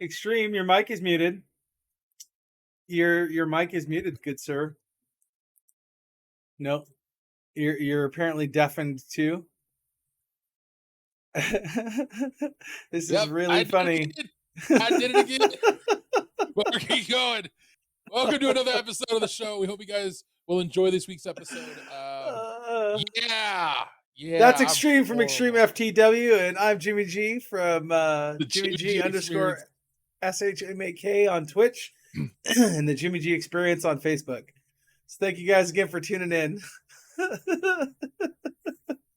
Extreme, your mic is muted. Your mic is muted, good sir. No, you're apparently deafened too. This is Yep, really funny. I did it again. Well, keep going. Welcome to another episode of the show. We hope you guys will enjoy this week's episode. Yeah, That's I'm Extreme from Extreme horrible. FTW, and I'm Jimmy G from The Jimmy G Experience. underscore SHMAK on Twitch and the Jimmy G Experience on Facebook. So thank you guys again for tuning in.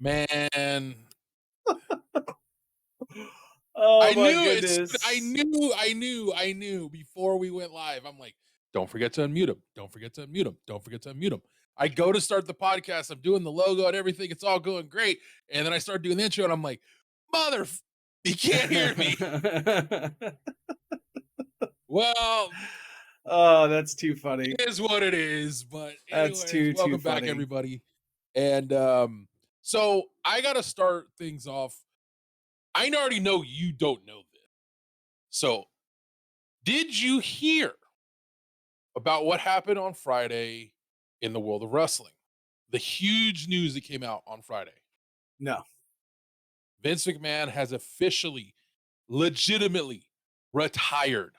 Man, Oh I my knew goodness. I knew before we went live. I'm like, don't forget to unmute him. Don't forget to unmute him. Don't forget to unmute him. I go to start the podcast. I'm doing the logo and everything. It's all going great. And then I start doing the intro and I'm like, he can't hear me. Well, oh, that's too funny. it is what it is. But That's anyways, welcome back, funny. everybody. And so I got to start things off. I already know you don't know this. So did you hear about what happened on Friday in the world of wrestling? The huge news that came out on Friday. No. Vince McMahon has officially, legitimately retired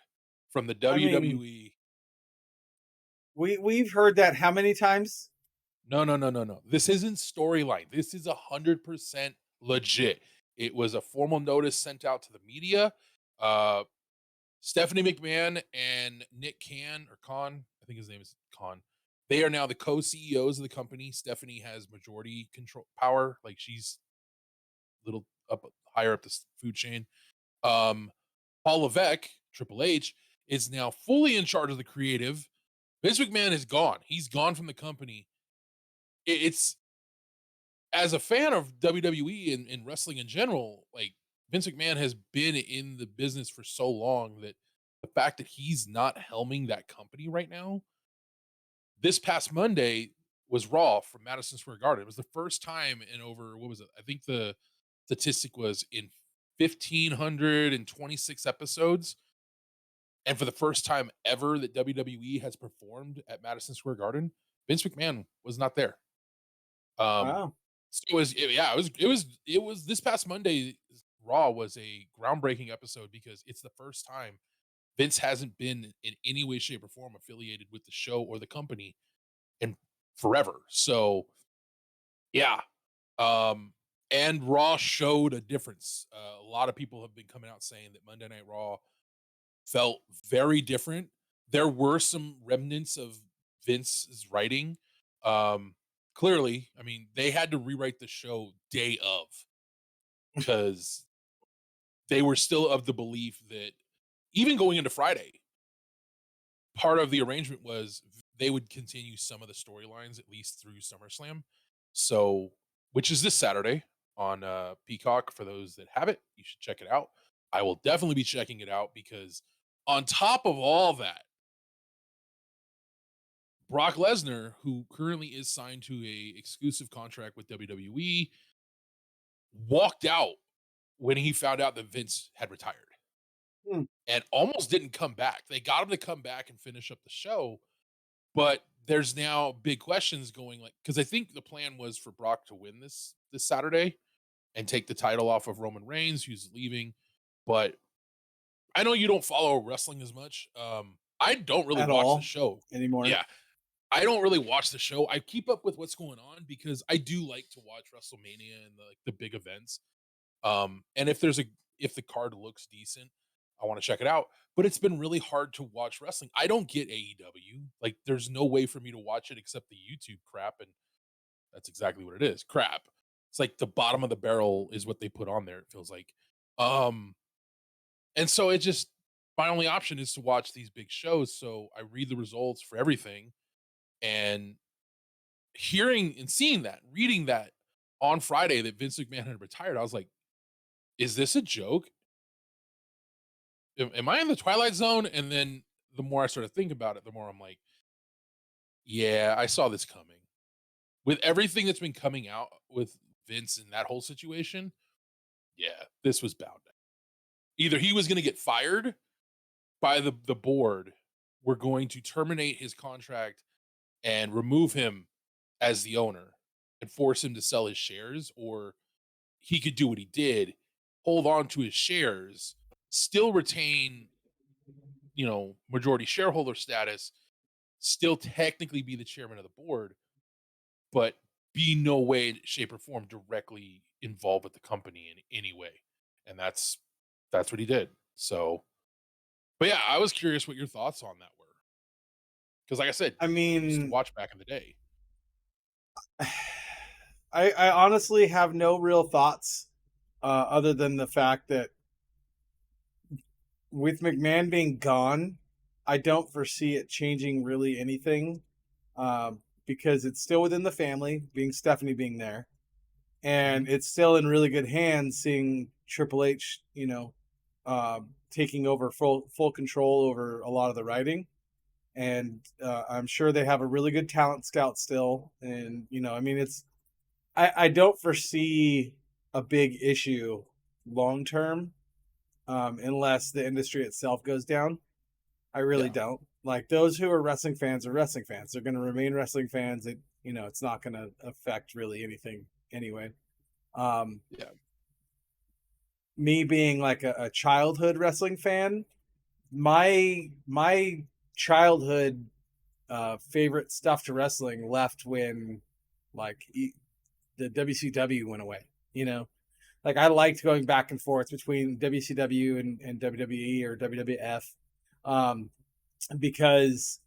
from the WWE. We've heard that how many times? No. This isn't storyline. This is 100% legit. It was a formal notice sent out to the media. Stephanie McMahon and Nick Khan, I think his name is Khan. They are now the co-CEOs of the company. Stephanie has majority control power. Like she's a little up higher up the food chain. Paul Levesque, Triple H, is now fully in charge of the creative. Vince McMahon is gone. He's gone from the company. It's as a fan of WWE and wrestling in general, like Vince McMahon has been in the business for so long that the fact that he's not helming that company right now. This past Monday was Raw from Madison Square Garden. It was the first time in over, what was it? I think the statistic was in 1,526 episodes. And for the first time ever that WWE has performed at Madison Square Garden, Vince McMahon was not there. Wow. So it was this past Monday. Raw was a groundbreaking episode because it's the first time Vince hasn't been in any way, shape, or form affiliated with the show or the company in forever. So yeah. And Raw showed a difference. A lot of people have been coming out saying that Monday Night Raw felt very different. There were some remnants of Vince's writing. Um, Clearly, I mean, they had to rewrite the show day of because they were still of the belief that even going into Friday, part of the arrangement was they would continue some of the storylines at least through SummerSlam. So, which is this Saturday on Peacock. For those that have it, you should check it out. I will definitely be checking it out because on top of all that, Brock Lesnar, who currently is signed to a exclusive contract with WWE, walked out when he found out that Vince had retired Hmm. and almost didn't come back. They got him to come back and finish up the show, but there's now big questions going, like, because I think the plan was for Brock to win this Saturday and take the title off of Roman Reigns, who's leaving. But I know you don't follow wrestling as much. I don't really At watch the all show. anymore. Yeah, I don't really watch the show. I keep up with what's going on because I do like to watch WrestleMania and the big events. And if the card looks decent, I want to check it out. But it's been really hard to watch wrestling. I don't get AEW. Like, there's no way for me to watch it except the YouTube crap, and that's exactly what it is. Crap. It's like the bottom of the barrel is what they put on there, it feels like. Um, and so it just my only option is to watch these big shows. So I read the results for everything, and hearing and seeing that, reading that on Friday that Vince McMahon had retired, I was like, is this a joke? Am I in the Twilight Zone? And then the more I sort of think about it, the more I'm like, yeah, I saw this coming. With everything that's been coming out with Vince and that whole situation, yeah, this was bound. Either he was going to get fired by the board, we're going to terminate his contract and remove him as the owner and force him to sell his shares, or he could do what he did, hold on to his shares, still retain, majority shareholder status, still technically be the chairman of the board, but be no way, shape, or form directly involved with the company in any way. And that's what he did. So, but yeah, I was curious what your thoughts on that were. Because like I said, I used to mean, watch back in the day. I honestly have no real thoughts other than the fact that with McMahon being gone, I don't foresee it changing really anything because it's still within the family, being Stephanie being there, and Mhm. it's still in really good hands. Seeing Triple H, taking over full control over a lot of the writing, and I'm sure they have a really good talent scout still. And I mean, I don't foresee a big issue long term unless the industry itself goes down. I really Yeah. don't. Like those who are wrestling fans are wrestling fans. They're going to remain wrestling fans. It's not going to affect really anything anyway. Um, Yeah. Me being like a childhood wrestling fan, my childhood favorite stuff to wrestling left when like the WCW went away. Like I liked going back and forth between WCW and WWE or WWF. Um, because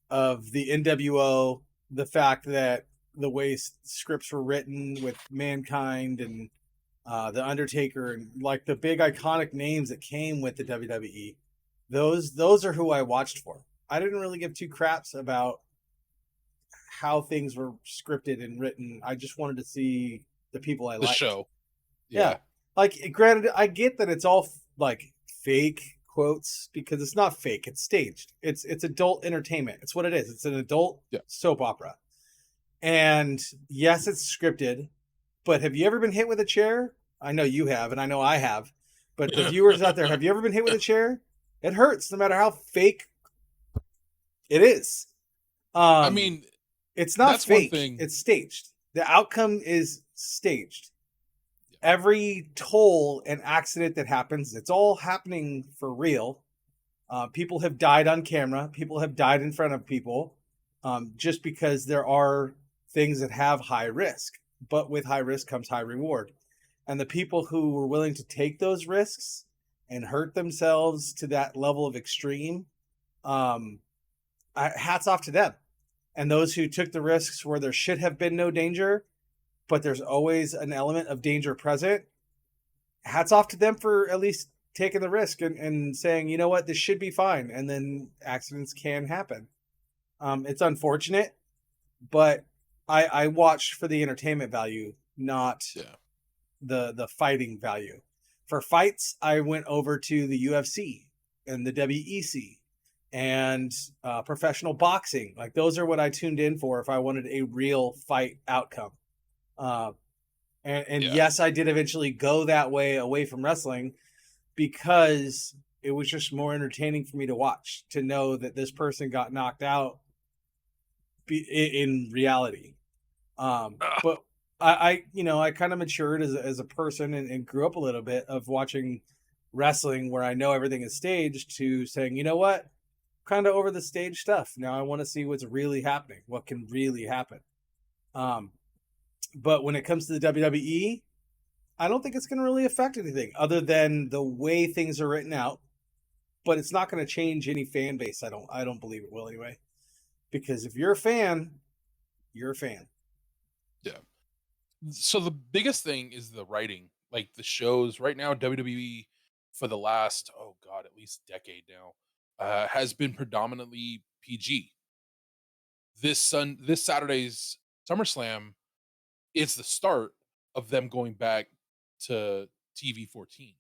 of the NWO, the fact that the way scripts were written with Mankind and the Undertaker and like the big iconic names that came with the WWE, those are who I watched for. I didn't really give two craps about how things were scripted and written. I just wanted to see the people I The liked. show. Yeah, Yeah. like granted, I get that it's all like fake quotes because it's not fake; it's staged. It's adult entertainment. It's what it is. It's an adult Yeah. soap opera, and yes, it's scripted. But have you ever been hit with a chair? I know you have, and I know I have. But the viewers out there, have you ever been hit with a chair? It hurts, no matter how fake it is. I Um, mean, it's not that's one fake; thing. it's staged. The outcome is staged. Yeah. Every toll and accident that happens, it's all happening for real. People have died on camera. People have died in front of people. just because there are things that have high risk, but with high risk comes high reward. And the people who were willing to take those risks and hurt themselves to that level of extreme, um, hats off to them. And those who took the risks where there should have been no danger, but there's always an element of danger present, hats off to them for at least taking the risk and saying, you know what, this should be fine. And then accidents can happen. It's unfortunate, but I watched for the entertainment value, not Yeah. the fighting value. For fights, I went over to the UFC and the WEC and professional boxing. Like those are what I tuned in for if I wanted a real fight outcome. Uh, and Yeah. yes, I did eventually go that way away from wrestling because it was just more entertaining for me to watch, to know that this person got knocked out in reality. But I kind of matured as a person and grew up a little bit of watching wrestling where I know everything is staged to saying, you know what, kind of over the stage stuff. Now I want to see what's really happening, what can really happen. But when it comes to the WWE, I don't think it's going to really affect anything other than the way things are written out. But it's not going to change any fan base. I don't believe it will anyway. Because if you're a fan, you're a fan. Yeah. So the biggest thing is the writing. Like the shows right now, WWE for the last, oh God, at least decade now, has been predominantly PG. This Saturday's SummerSlam is the start of them going back to TV-14.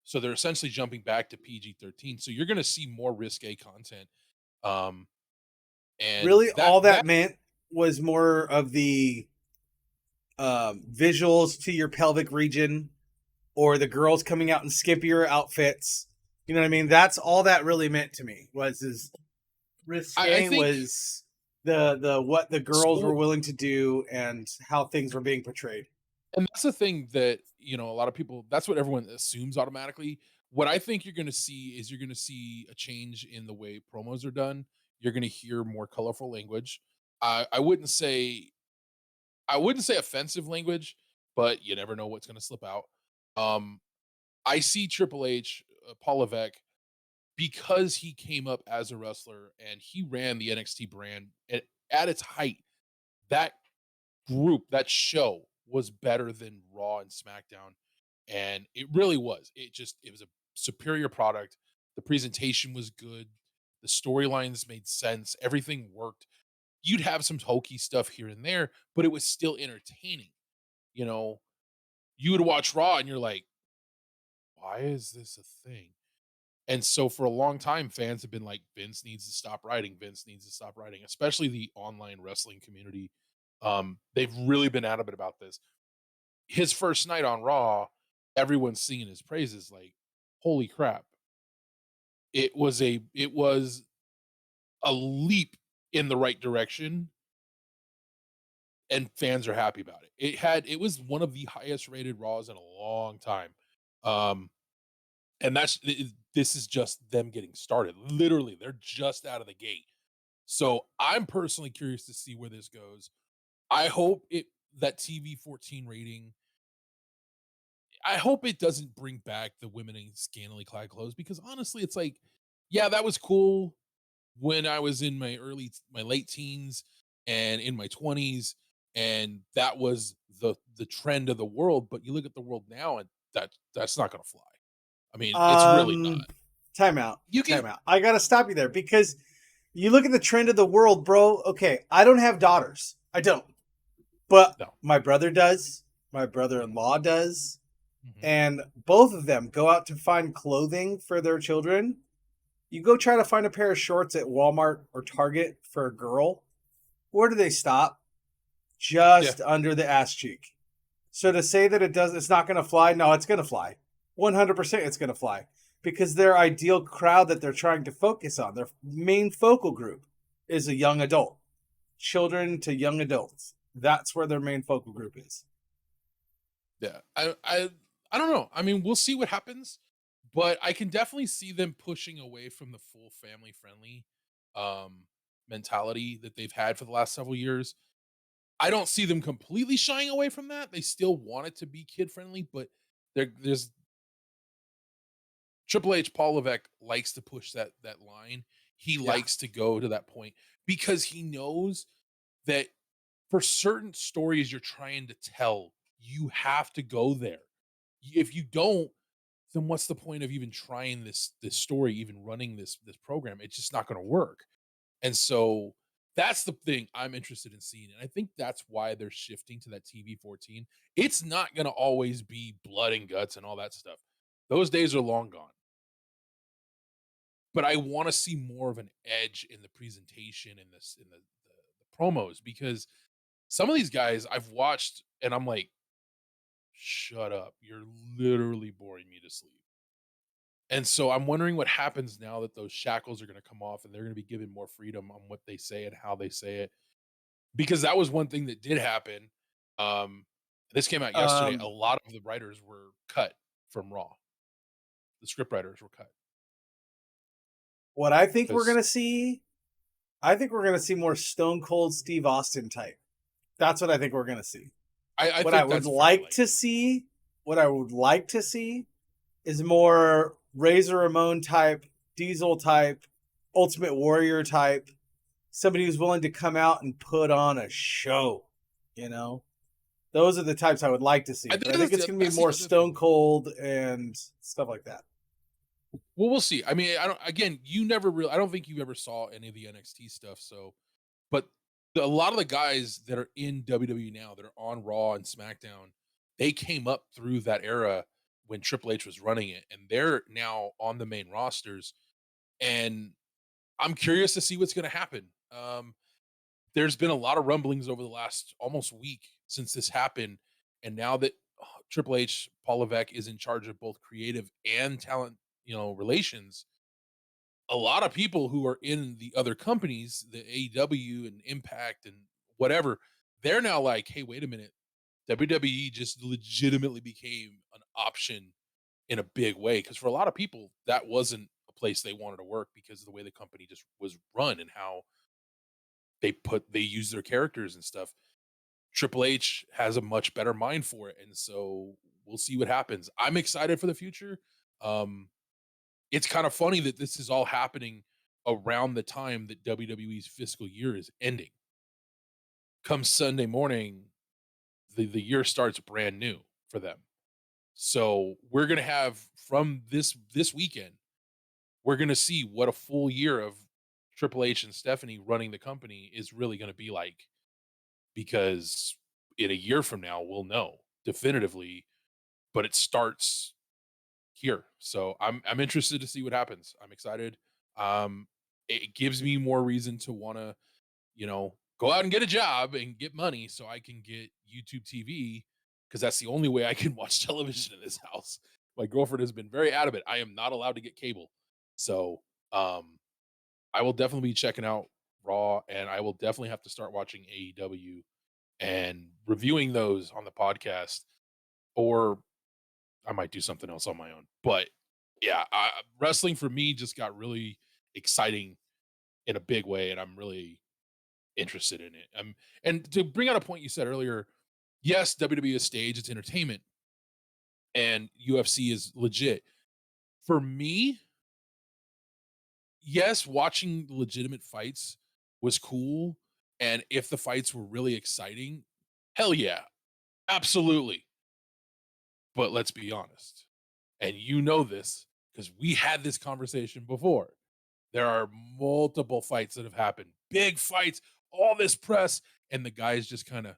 So they're essentially jumping back to PG-13. So you're going to see more risque content. Um, and Really, all that meant was more of the visuals to your pelvic region, or the girls coming out in skimpier outfits. You know what I mean? That's all that really meant to me. Was is risque was the what the girls were willing to do and how things were being portrayed. And that's the thing that, a lot of people, that's what everyone assumes automatically. What I think you're going to see is you're going to see a change in the way promos are done. You're going to hear more colorful language. I wouldn't say offensive language, but you never know what's going to slip out. I see Triple H, Paul Levesque, because he came up as a wrestler and he ran the NXT brand at its height. That that show was better than Raw and SmackDown. And it really was. It was a superior product. The presentation was good. The storylines made sense. Everything worked. You'd have some hokey stuff here and there, but it was still entertaining. You know, you would watch Raw and you're like, why is this a thing? And so for a long time, fans have been like, Vince needs to stop writing. Vince needs to stop writing, especially the online wrestling community. They've really been adamant about this. His first night on Raw, everyone's singing his praises like, holy crap. It was a leap in the right direction, and fans are happy about it. It was one of the highest rated Raws in a long time. Um, and this is just them getting started. Literally, they're just out of the gate. So I'm personally curious to see where this goes. I hope that TV-14 rating, I hope it doesn't bring back the women in scantily clad clothes, because honestly, it's like, yeah, that was cool when I was in my late teens and in my 20s, and that was the trend of the world. But you look at the world now, and that's not going to fly. I mean, it's really not. Time out. I gotta stop you there because you look at the trend of the world, bro. Okay, I don't have daughters. I don't. But No. my brother does. My brother-in-law does. Mm-hmm. And both of them go out to find clothing for their children. You go try to find a pair of shorts at Walmart or Target for a girl. Where do they stop? Just under the ass cheek. So to say that it's not going to fly, no, it's going to fly. 100% it's going to fly. Because their ideal crowd that they're trying to focus on, their main focal group, is a young adult. Children to young adults. That's where their main focal group is. Yeah. I don't know. I mean, we'll see what happens, but I can definitely see them pushing away from the full family friendly. mentality that they've had for the last several years. I don't see them completely shying away from that. They still want it to be kid friendly, but there's Triple H, Paul Levesque likes to push that line. He Yeah. likes to go to that point because he knows that for certain stories you're trying to tell, you have to go there. If you don't, then what's the point of even trying this story, even running this program? It's just not going to work. And so that's the thing I'm interested in seeing. And I think that's why they're shifting to that TV 14. It's not going to always be blood and guts and all that stuff. Those days are long gone. But I want to see more of an edge in the presentation in this in the promos, because some of these guys I've watched and I'm like, shut up. You're literally boring me to sleep. And so I'm wondering what happens now that those shackles are going to come off and they're going to be given more freedom on what they say and how they say it. Because that was one thing that did happen. This came out yesterday. A Um, lot of the writers were cut from Raw. The script writers were cut. what I think we're 'Cause gonna see, I think we're gonna see more Stone Cold Steve Austin type. That's what I think we're gonna see. I What think I would that's fairly like likely. to see, what I would like to see, is more Razor Ramon type, Diesel type, Ultimate Warrior type. Somebody who's willing to come out and put on a show. You know, those are the types I would like to see. I But think I think it's going to be that's the more other Stone thing. Cold and stuff like that. Well, we'll see. I mean, I don't. Again, you never really. I don't think you ever saw any of the NXT stuff. So, but a lot of the guys that are in WWE now that are on Raw and SmackDown, they came up through that era when Triple H was running it, and they're now on the main rosters. And I'm curious to see what's going to happen. There's been a lot of rumblings over the last almost week since this happened, and now that Triple H, Paul Levesque is in charge of both creative and talent, relations, a lot of people who are in the other companies, the AEW and Impact and whatever, they're now like, hey, wait a minute. WWE just legitimately became an option in a big way. Because for a lot of people, that wasn't a place they wanted to work because of the way the company just was run and how they use their characters and stuff. Triple H has a much better mind for it. And so we'll see what happens. I'm excited for the future. Um, it's kind of funny that this is all happening around the time that WWE's fiscal year is ending. Come Sunday morning, the year starts brand new for them. So we're gonna have from this weekend, we're gonna see what a full year of Triple H and Stephanie running the company is really gonna be like. Because in a year from now, we'll know definitively, but it starts here. So I'm interested to see what happens. I'm excited. It gives me more reason to want to, go out and get a job and get money so I can get YouTube TV, because that's the only way I can watch television in this house. My girlfriend has been very adamant. I am not allowed to get cable. So um I will definitely be checking out Raw, and I will definitely have to start watching AEW and reviewing those on the podcast, or I might do something else on my own. But yeah, wrestling for me just got really exciting in a big way, and I'm really interested in it. And to bring out a point you said earlier, yes, WWE is stage, it's entertainment, and UFC is legit. For me, yes, watching legitimate fights was cool, and if the fights were really exciting, hell yeah, absolutely. But let's be honest, and you know this because we had this conversation before. There are multiple fights that have happened, big fights, all this press, and the guys just kind of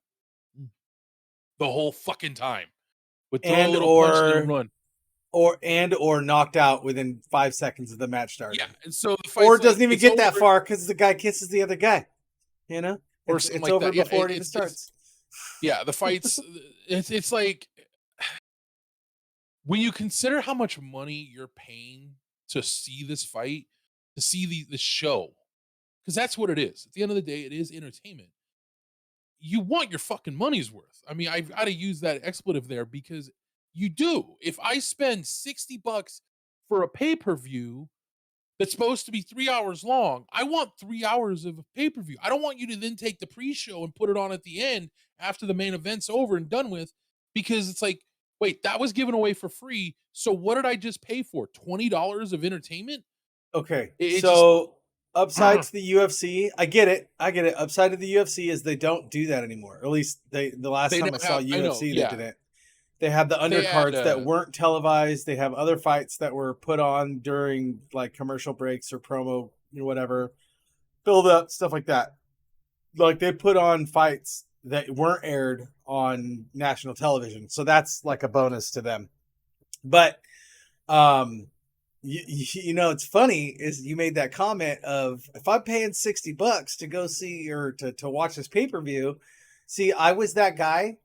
the whole fucking time would throw a And little punch and then run. or knocked out within 5 seconds of the match Yeah, starting. and so the Or fight's like doesn't even it's get over that far because the guy kisses the other guy. You know? or It's something it's like over that. Yeah, before it even it's starts. yeah, the fights. It's like when you consider how much money you're paying to see this fight, to see the show, because that's what it is. At the end of the day, it is entertainment. You want your fucking money's worth. I mean, I've got to use that expletive there because you do. If I spend $60 for a pay-per-view, that's supposed to be 3 hours long. I want 3 hours of a pay-per-view. I don't want you to then take the pre-show and put it on at the end after the main event's over and done with, because it's like, wait, that was given away for free. So what did I just pay for? $20 of entertainment? Okay, It just so upside to the UFC, I get it. Upside to the UFC is they don't do that anymore. Or at least the last they time now I saw have, I know, UFC, they yeah. didn't. They had the They had undercards that weren't televised. They have other fights that were put on during like commercial breaks or promo, whatever, build up, stuff like that. Like they put on fights that weren't aired on national television. So that's like a bonus to them. But um it's funny is you made that comment of if I'm paying $60 to go see or to watch this pay-per-view, see, I was that guy,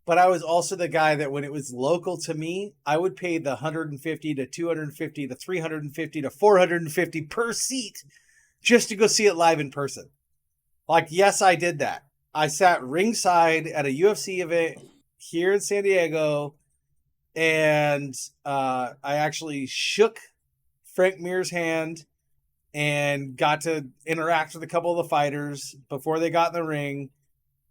but I was also the guy that when it was local to me, I would pay the 150 to 250 to 350 to 450 per seat just to go see it live in person. Like, yes, I did that. I sat ringside at a UFC event here in San Diego, and I actually shook Frank Mir's hand and got to interact with a couple of the fighters before they got in the ring.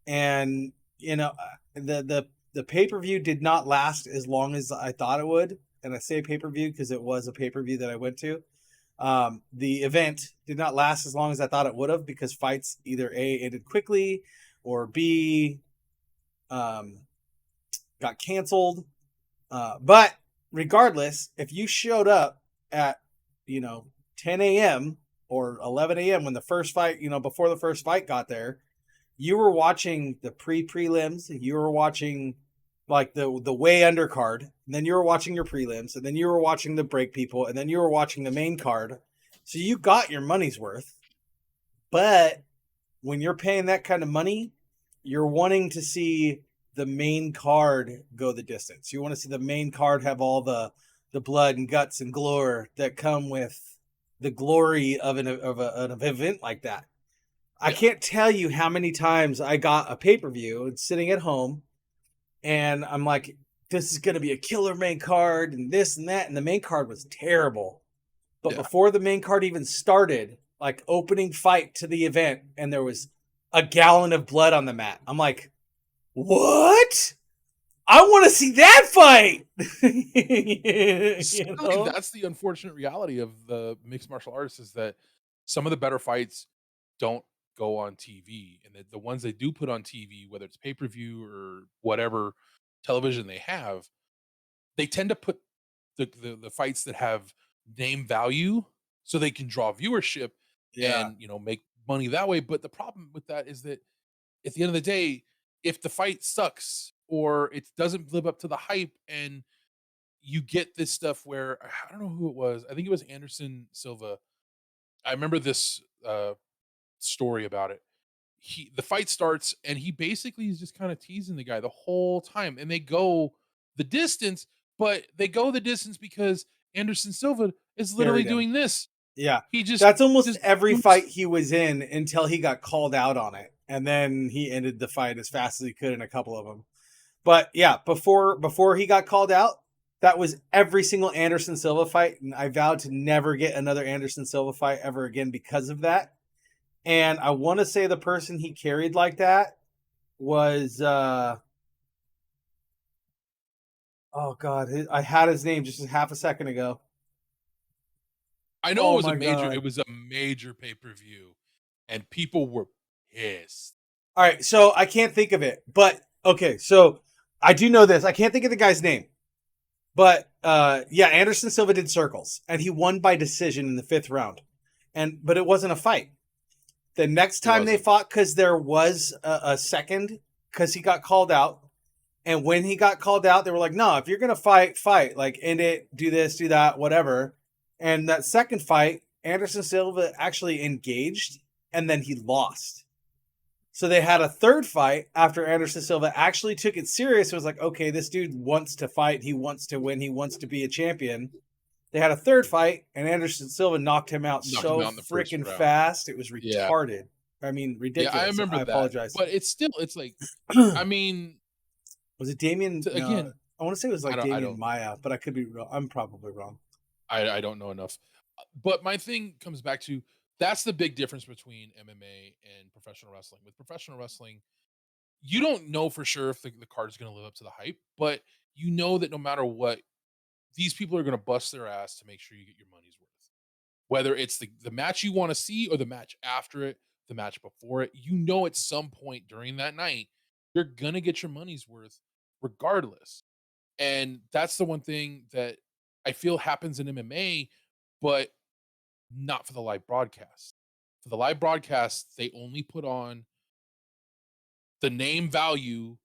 And the pay-per-view did not last as long as I thought it would. And I say pay-per-view because it was a pay-per-view that I went to. The event did not last as long as I thought it would have because fights either A, ended quickly, or B, got canceled. But regardless, if you showed up at 10 a.m. or 11 a.m. when the first fight, before the first fight got there, you were watching the prelims, you were watching like the way undercard, and then you were watching your prelims, and then you were watching the break people, and then you were watching the main card. So you got your money's worth. But when you're paying that kind of money, you're wanting to see the main card go the distance. You want to see the main card have all the blood and guts and gore that come with the glory of an event like that. I can't tell you how many times I got a pay-per-view and sitting at home and I'm like, this is going to be a killer main card and this and that. And the main card was terrible. But before the main card even started, like opening fight to the event, and there was a gallon of blood on the mat. I'm like, what? I want to see that fight. That's the unfortunate reality of the mixed martial arts, is that some of the better fights don't go on TV, and the ones they do put on TV, whether it's pay-per-view or whatever television they have, they tend to put the fights that have name value so they can draw viewership and make money that way. But the problem with that is that at the end of the day, if the fight sucks or it doesn't live up to the hype, and you get this stuff where I don't know who it was, I think it was Anderson Silva. I remember this story about it. The fight starts and he basically is just kind of teasing the guy the whole time, and they go the distance, but they go the distance because Anderson Silva is literally doing this. Yeah. He just That's almost every fight he was in until he got called out on it. And then he ended the fight as fast as he could in a couple of them. But yeah, before he got called out, that was every single Anderson Silva fight. And I vowed to never get another Anderson Silva fight ever again because of that. And I want to say the person he carried like that was oh god, I had his name just half a second ago. I know it was a major pay-per-view and people were pissed. All right, so I can't think of it, but okay, so I do know this. I can't think of the guy's name. But Anderson Silva did circles and he won by decision in the 5th round. But it wasn't a fight. The next time they fought, because there was a second, because he got called out. And when he got called out, they were like, no, if you're going to fight, like end it, do this, do that, whatever. And that second fight, Anderson Silva actually engaged, and then he lost. So they had a third fight after Anderson Silva actually took it serious. It was like, okay, this dude wants to fight. He wants to win. He wants to be a champion. They had a third fight, and Anderson Silva knocked him out so freaking fast. It was retarded. Yeah. I mean, ridiculous. Yeah, I remember that. I apologize. But it's like, I mean. Was it Damien? Again, I want to say it was like Damien Maya, but I could be wrong. I'm probably wrong. I don't know enough. But my thing comes back to that's the big difference between MMA and professional wrestling. With professional wrestling, you don't know for sure if the card is going to live up to the hype, but you know that no matter what, these people are going to bust their ass to make sure you get your money's worth. Whether it's the match you want to see or the match after it, the match before it, you know at some point during that night, you're going to get your money's worth regardless. And that's the one thing that I feel happens in MMA, but not for the live broadcast. For the live broadcast, they only put on the name value,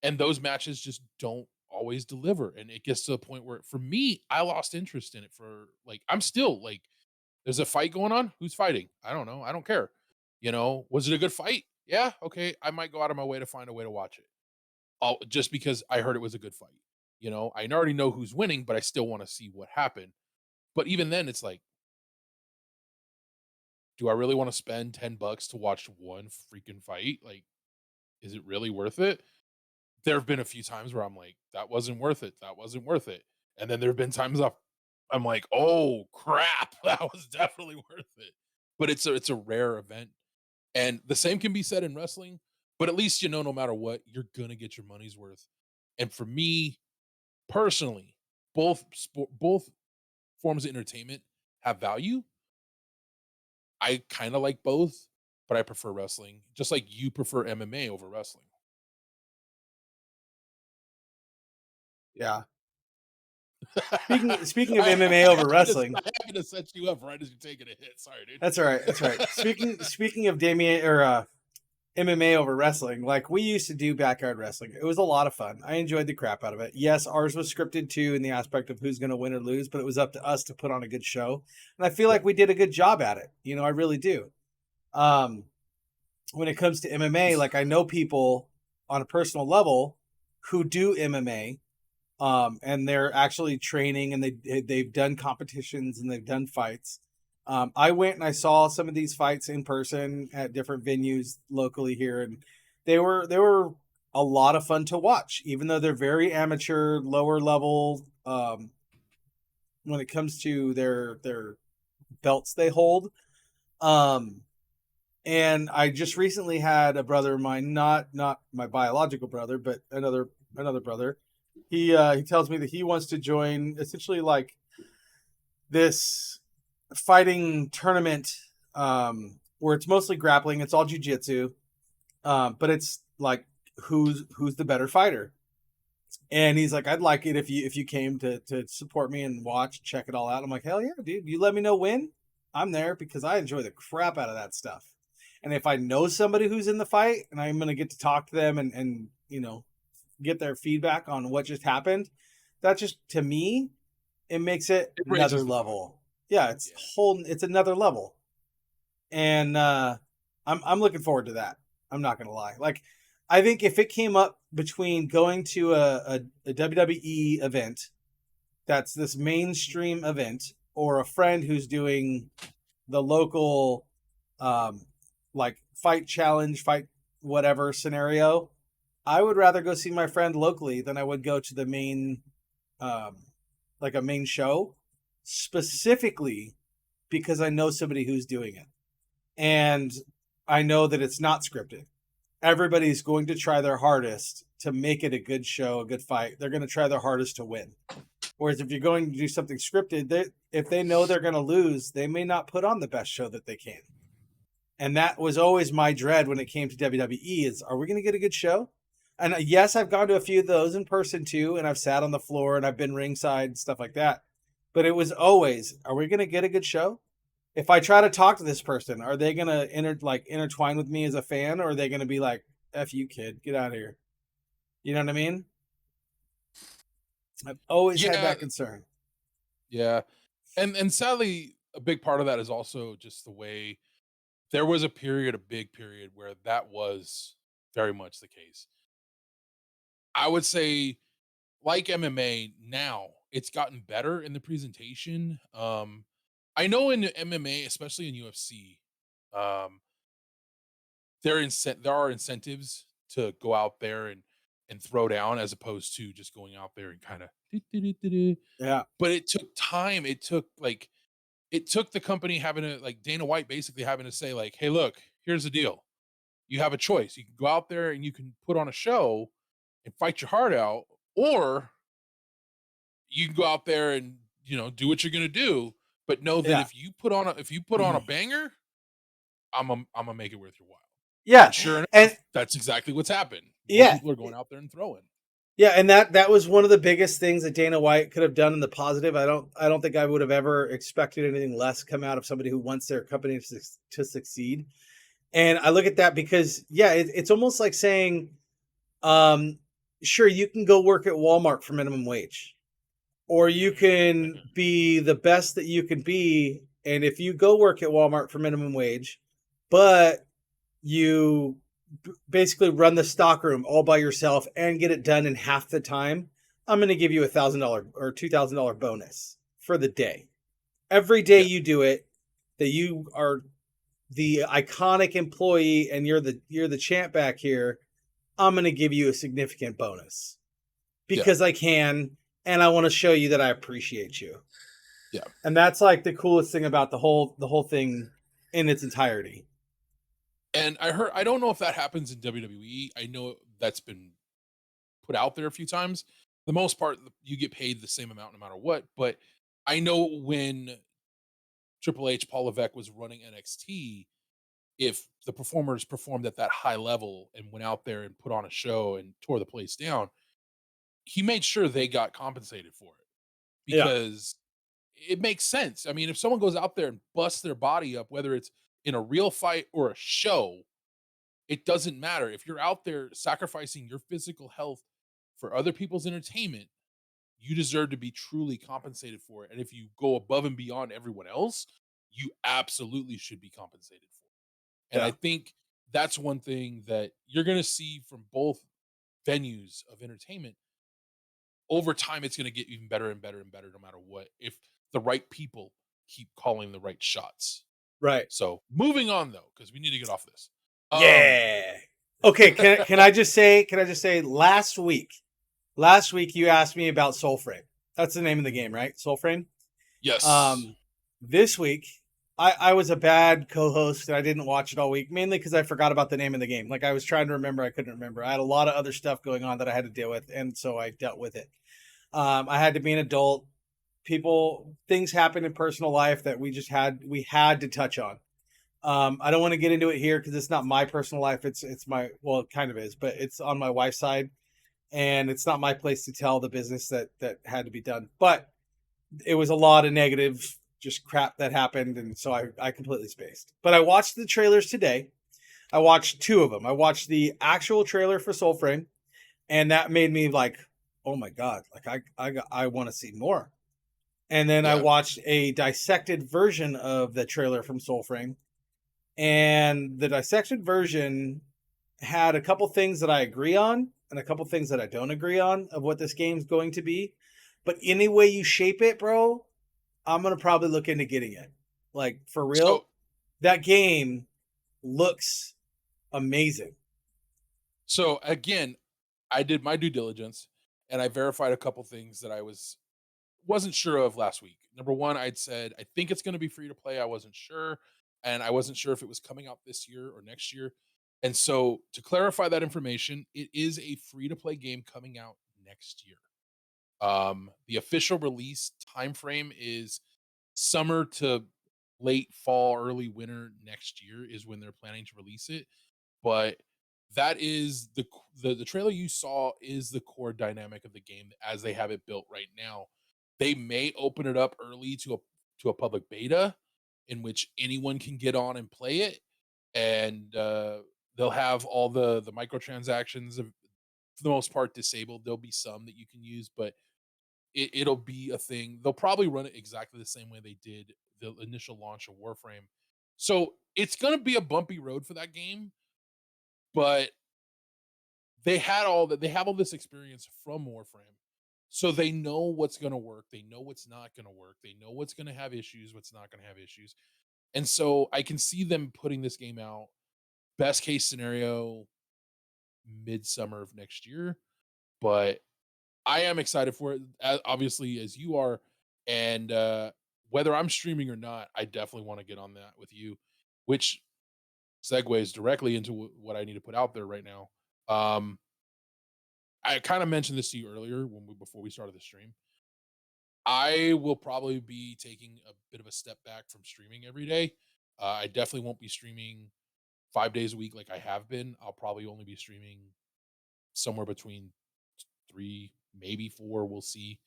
and those matches just don't always deliver. And it gets to a point where, for me, I lost interest in it. For like, I'm still like, there's a fight going on. Who's fighting? I don't know. I don't care. Was it a good fight? Yeah. Okay. I might go out of my way to find a way to watch it. Just because I heard it was a good fight. I already know who's winning, but I still want to see what happened. But even then, it's like, do I really want to spend $10 to watch one freaking fight? Like, is it really worth it? There have been a few times where I'm like, that wasn't worth it. That wasn't worth it. And then there have been times I'm like, oh crap, that was definitely worth it. But it's a rare event. And the same can be said in wrestling, but at least no matter what, you're gonna get your money's worth. And for me personally, both forms of entertainment have value. I kind of like both, but I prefer wrestling, just like you prefer MMA over wrestling. Yeah. Speaking of MMA over wrestling, I happened to set you up right as you're taking a hit. Sorry, dude. that's all right. That's right. Speaking of Damien or MMA over wrestling, like we used to do backyard wrestling. It was a lot of fun. I enjoyed the crap out of it. Yes, ours was scripted too in the aspect of who's going to win or lose, but it was up to us to put on a good show. And I feel like we did a good job at it. I really do. Um, when it comes to MMA, like I know people on a personal level who do MMA, and they're actually training and they've done competitions and they've done fights. I went and I saw some of these fights in person at different venues locally here, and they were a lot of fun to watch, even though they're very amateur, lower level. When it comes to their belts they hold. And I just recently had a brother of mine, not my biological brother, but another brother. He tells me that he wants to join essentially like this fighting tournament, where it's mostly grappling. It's all jujitsu, but it's like who's the better fighter. And he's like, I'd like it if you came to support me and watch, check it all out. I'm like, hell yeah, dude! You let me know when. I'm there because I enjoy the crap out of that stuff. And if I know somebody who's in the fight and I'm gonna get to talk to them and get their feedback on what just happened, that just to me it makes it It another raises the fun. level. Yeah, Yeah. it's another level. And I'm looking forward to that. I'm not gonna lie. Like, I think if it came up between going to a WWE event that's this mainstream event, or a friend who's doing the local, um, like fight challenge, fight whatever scenario, I would rather go see my friend locally than I would go to the main, um, like a main show, specifically because I know somebody who's doing it. And I know that it's not scripted. Everybody's going to try their hardest to make it a good show, a good fight. They're going to try their hardest to win. Whereas if you're going to do something scripted, if they know they're going to lose, they may not put on the best show that they can. And that was always my dread when it came to WWE is, are we going to get a good show? And yes, I've gone to a few of those in person too, and I've sat on the floor and I've been ringside, stuff like that. But it was always, are we going to get a good show? If I try to talk to this person, are they going to intertwine with me as a fan, or are they going to be like, F you, kid, get out of here? You know what I mean? I've always had Yeah, that concern. yeah. And sadly, a big part of that is also just the way there was a big period where that was very much the case. I would say, like MMA now, it's gotten better in the presentation. I know in MMA, especially in UFC, um, there are incentives to go out there and throw down as opposed to just going out there and kind of. Yeah. But it took time. It took like it took the company having to like Dana White basically having to say like, "Hey, look, here's the deal. You have a choice. You can go out there and you can put on a show and fight your heart out, or you can go out there and do what you're gonna do. But know that Yeah. if you put on a banger, I'm gonna make it worth your while." Yeah. And sure And enough, that's exactly what's happened. More yeah. people are going out there and throwing. Yeah, and that was one of the biggest things that Dana White could have done in the positive. I don't think I would have ever expected anything less come out of somebody who wants their company to succeed. And I look at that because yeah, it's almost like saying, um, sure, you can go work at Walmart for minimum wage, or you can be the best that you can be, and if you go work at Walmart for minimum wage, but you basically run the stockroom all by yourself and get it done in half the time, I'm going to give you $1,000 or $2,000 bonus for the day. Every day Yeah, you do it, that you are the iconic employee and you're the champ back here, I'm going to give you a significant bonus yeah, because I can, and I want to show you that I appreciate you. yeah. And that's like the coolest thing about the whole thing in its entirety. And I don't know if that happens in WWE. I know that's been put out there a few times. For the most part, you get paid the same amount no matter what. But I know when Triple H, Paul Levesque was running NXT, if the performers performed at that high level and went out there and put on a show and tore the place down, he made sure they got compensated for it Yeah. because it makes sense. I mean, if someone goes out there and busts their body up, whether it's in a real fight or a show, it doesn't matter. If you're out there sacrificing your physical health for other people's entertainment, you deserve to be truly compensated for it. And if you go above and beyond everyone else, you absolutely should be compensated for it. And I Yeah. think that's one thing that you're going to see from both venues of entertainment. Over time, it's going to get even better and better and better no matter what, if the right people keep calling the right shots. Right. So moving on though, because we need to get off this. Um, Yeah. Okay, can I just say last week you asked me about Soulframe. That's the name of the game, right? Soulframe. yes. Um this week I was a bad co-host and I didn't watch it all week, mainly because I forgot about the name of the game. Like I was trying to remember, I couldn't remember. I had a lot of other stuff going on that I had to deal with, and so I dealt with it. I had to be an adult. Things happen in personal life that we had to touch on. I don't want to get into it here because it's not my personal life. It's my, well, it kind of is, but it's on my wife's side, and it's not my place to tell the business that had to be done. But it was a lot of negative, just crap that happened, and so I completely spaced. But I watched the trailers today. I watched two of them. I watched the actual trailer for Soulframe, and that made me like, oh my god, like I want to see more. And then I Yeah. watched a dissected version of the trailer from Soulframe, and the dissected version had a couple things that I agree on and a couple things that I don't agree on of what this game's going to be. But any way you shape it, bro, I'm gonna probably look into getting it. Like for real, So that game looks amazing. so again, I did my due diligence and I verified a couple things that I wasn't sure of last week. Number one, I'd said I think it's going to be free to play. I wasn't sure, and I wasn't sure if it was coming out this year or next year. And so, to clarify that information, it is a free to play game coming out next year. The official release time frame is summer to late fall, early winter next year is when they're planning to release it. But that is the trailer you saw is the core dynamic of the game as they have it built right now. They may open it up early to a public beta in which anyone can get on and play it, and they'll have all the microtransactions for the most part disabled. There'll be some that you can use, but it'll be a thing. They'll probably run it exactly the same way they did the initial launch of Warframe. So it's going to be a bumpy road for that game, but they have all this experience from Warframe. So they know what's going to work, they know what's not going to work, they know what's going to have issues, what's not going to have issues. And so I can see them putting this game out best case scenario midsummer of next year, but I am excited for it, obviously as you are, and whether I'm streaming or not, I definitely want to get on that with you, which segues directly into what I need to put out there right now. Um, I kind of mentioned this to you earlier before we started the stream. I will probably be taking a bit of a step back from streaming every day. I definitely won't be streaming 5 days a week like I have been. I'll probably only be streaming somewhere between 3, maybe 4. We'll see.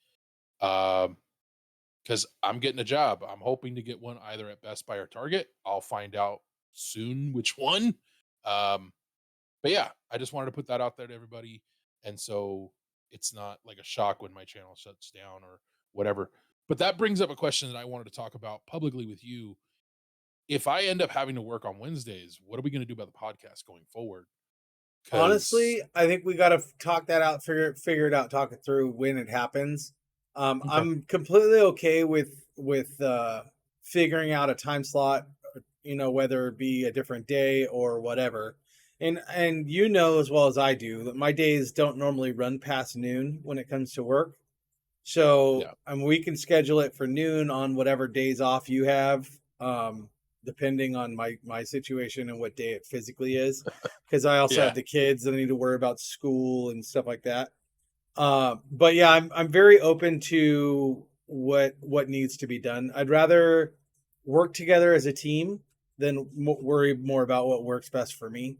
Because I'm getting a job. I'm hoping to get one either at Best Buy or Target. I'll find out soon which one. Um, but yeah, I just wanted to put that out there to everybody. And so it's not like a shock when my channel shuts down or whatever. But that brings up a question that I wanted to talk about publicly with you. If I end up having to work on Wednesdays, what are we going to do about the podcast going forward? Because Honestly, I think we got to talk that out, figure it out, talk it through when it happens. okay, I'm completely okay with figuring out a time slot, whether it be a different day or whatever. And you know as well as I do that my days don't normally run past noon when it comes to work. So yeah, we can schedule it for noon on whatever days off you have, depending on my situation and what day it physically is. Because I also have yeah, the kids that I need to worry about school and stuff like that. But yeah, I'm very open to what needs to be done. I'd rather work together as a team than worry more about what works best for me.